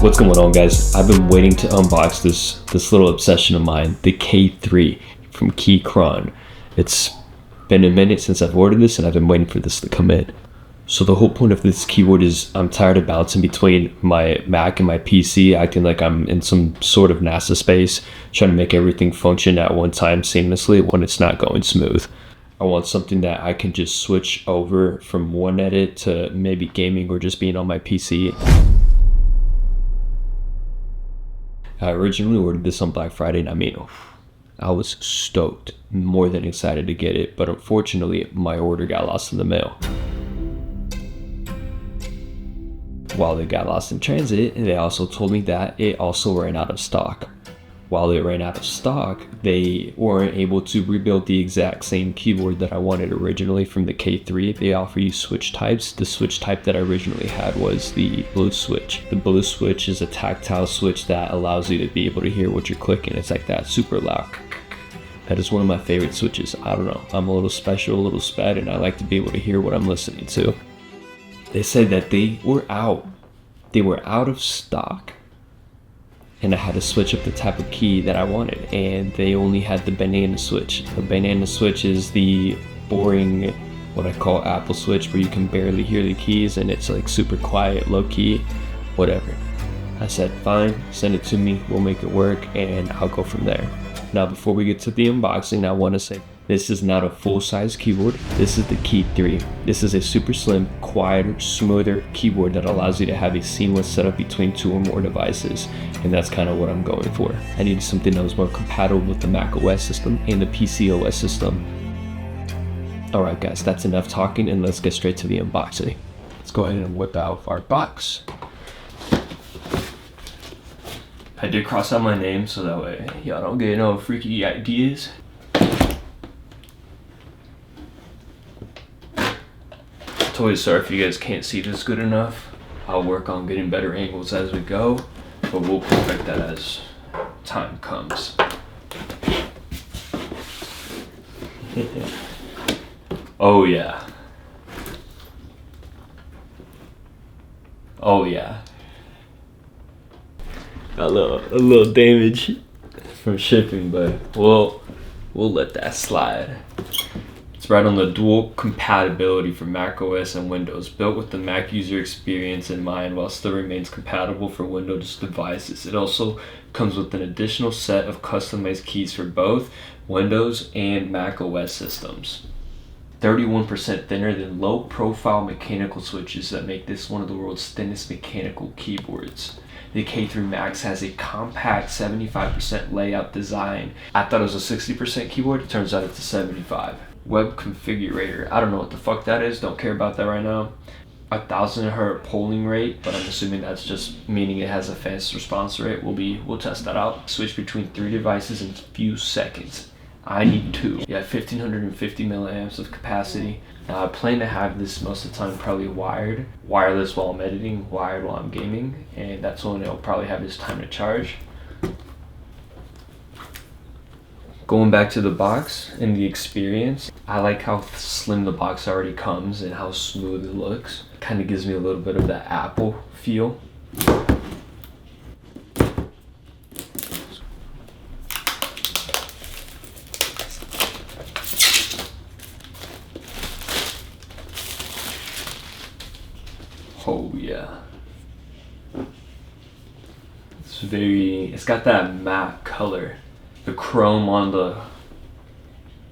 What's going on, guys? I've been waiting to unbox this little obsession of mine, the K3 from Keychron. It's been a minute since I've ordered this and I've been waiting for this to come in. So the whole point of this keyboard is I'm tired of bouncing between my Mac and my PC, acting like I'm in some sort of NASA space, trying to make everything function at one time seamlessly when it's not going smooth. I want something that I can just switch over from one edit to maybe gaming or just being on my PC. I originally ordered this on Black Friday, and I was stoked, more than excited to get it, but unfortunately, my order got lost in the mail. While it got lost in transit, they also told me that it also ran out of stock. While it ran out of stock, they weren't able to rebuild the exact same keyboard that I wanted originally from the K3. They offer you switch types. The switch type that I originally had was the blue switch. The blue switch is a tactile switch that allows you to be able to hear what you're clicking. It's like that, super loud. That is one of my favorite switches. I don't know, I'm a little special, a little sped, and I like to be able to hear what I'm listening to. They said that they were out of stock, and I had to switch up the type of key that I wanted, and they only had the banana switch. The banana switch is the boring, what I call Apple switch, where you can barely hear the keys and it's like super quiet, low key, whatever. I said, fine, send it to me, we'll make it work, and I'll go from there. Now, before we get to the unboxing, I want to say this is not a full-size keyboard. This is the Key3. This is a super slim, quieter, smoother keyboard that allows you to have a seamless setup between two or more devices, and that's kind of what I'm going for. I needed something that was more compatible with the Mac OS system and the PC OS system. Alright guys, that's enough talking, and let's get straight to the unboxing. Let's go ahead and whip out our box. I did cross out my name so that way y'all don't get no freaky ideas. Totally sorry if you guys can't see this good enough. I'll work on getting better angles as we go, but we'll perfect that as time comes. Oh yeah. Oh yeah. Got a little damage from shipping, but we'll let that slide. It's right on the dual compatibility for Mac OS and Windows, built with the Mac user experience in mind while still remains compatible for Windows devices. It also comes with an additional set of customized keys for both Windows and Mac OS systems. 31% thinner than low-profile mechanical switches that make this one of the world's thinnest mechanical keyboards. The K3 Max has a compact 75% layout design. I thought it was a 60% keyboard, it turns out it's a 75. Web configurator, I don't know what the fuck that is, don't care about that right now. 1000 Hz polling rate, but I'm assuming that's just meaning it has a fast response rate. We'll test that out. Switch between 3 devices in a few seconds. I need 2. Yeah, 1550 milliamps of capacity. Now I plan to have this most of the time probably wired, wireless while I'm editing, wired while I'm gaming, and that's when it'll probably have this time to charge. Going back to the box and the experience, I like how slim the box already comes and how smooth it looks. It kind of gives me a little bit of that Apple feel. Oh yeah. It's got that matte color. The chrome on the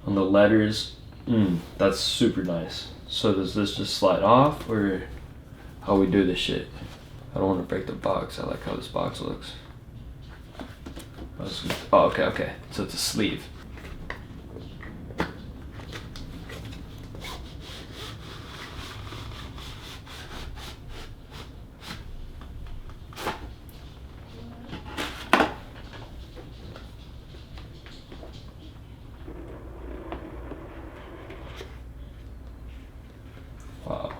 letters, that's super nice. So does this just slide off, or how we do this shit? I don't want to break the box. I like how this box looks. Oh, okay. So it's a sleeve. Wow.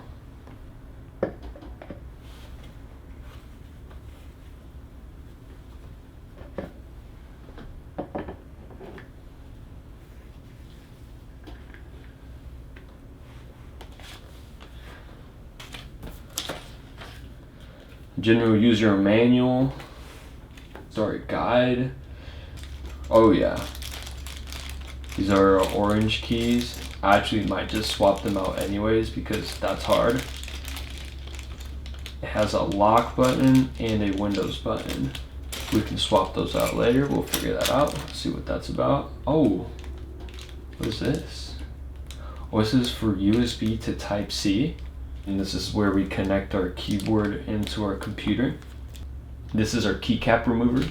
General user manual. Start guide. Oh yeah. These are orange keys. I actually might just swap them out anyways because that's hard. It has a lock button and a Windows button. We can swap those out later. We'll figure that out. See what that's about. Oh, what is this? Oh, this is for USB to Type-C. And this is where we connect our keyboard into our computer. This is our keycap remover.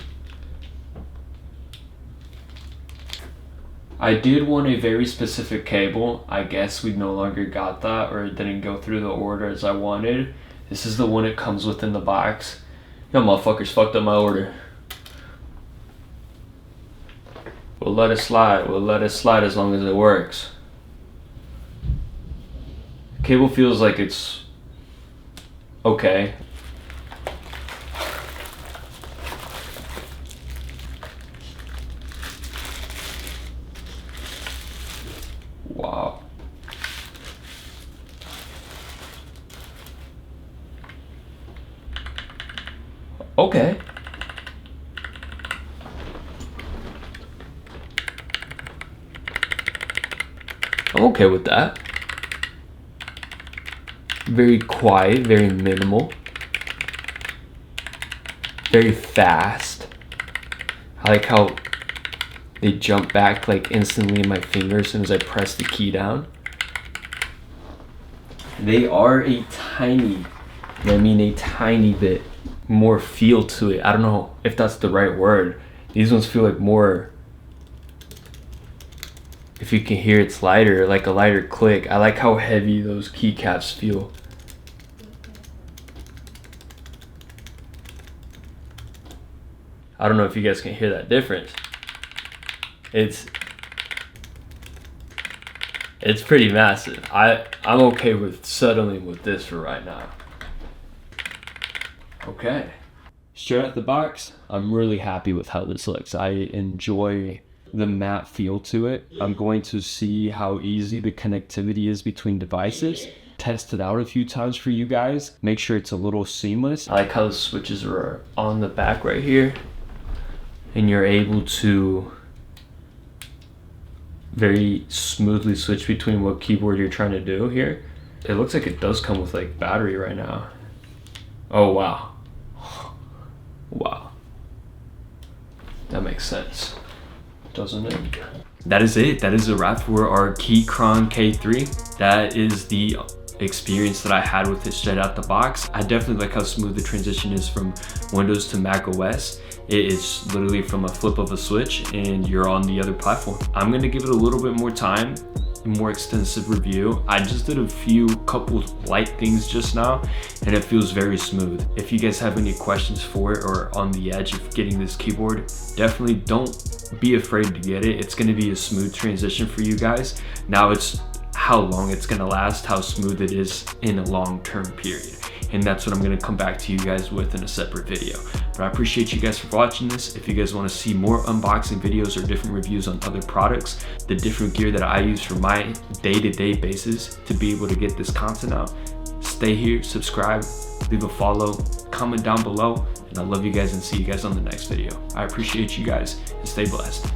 I did want a very specific cable. I guess we no longer got that, or it didn't go through the order as I wanted. This is the one it comes with in the box. Y'all motherfuckers fucked up my order. We'll let it slide. We'll let it slide as long as it works. The cable feels like it's okay. Wow. Okay. I'm okay with that. Very quiet, very minimal. Very fast. I like how they jump back like instantly in my finger as soon as I press the key down. They are a tiny bit more feel to it. I don't know if that's the right word. These ones feel like more, if you can hear, it's lighter, like a lighter click. I like how heavy those keycaps feel. I don't know if you guys can hear that difference. It's pretty massive. I'm okay with settling with this for right now. Okay. Straight out the box, I'm really happy with how this looks. I enjoy the matte feel to it. I'm going to see how easy the connectivity is between devices. Test it out a few times for you guys. Make sure it's a little seamless. I like how the switches are on the back right here. And you're able to very smoothly switch between what keyboard you're trying to do here. It looks like it does come with like battery right now. Oh wow. Wow. That makes sense, doesn't it? That is it. That is a wrap for our Keychron K3. That is the experience that I had with it straight out the box. I definitely like how smooth the transition is from Windows to Mac OS. It is literally from a flip of a switch and you're on the other platform. I'm gonna give it a little bit more time, a more extensive review. I just did a couple light things just now and it feels very smooth. If you guys have any questions for it or on the edge of getting this keyboard, definitely don't be afraid to get it. It's gonna be a smooth transition for you guys. Now it's how long it's gonna last, how smooth it is in a long-term period. And that's what I'm gonna come back to you guys with in a separate video. But I appreciate you guys for watching this. If you guys wanna see more unboxing videos or different reviews on other products, the different gear that I use for my day-to-day basis to be able to get this content out, stay here, subscribe, leave a follow, comment down below, and I love you guys and see you guys on the next video. I appreciate you guys and stay blessed.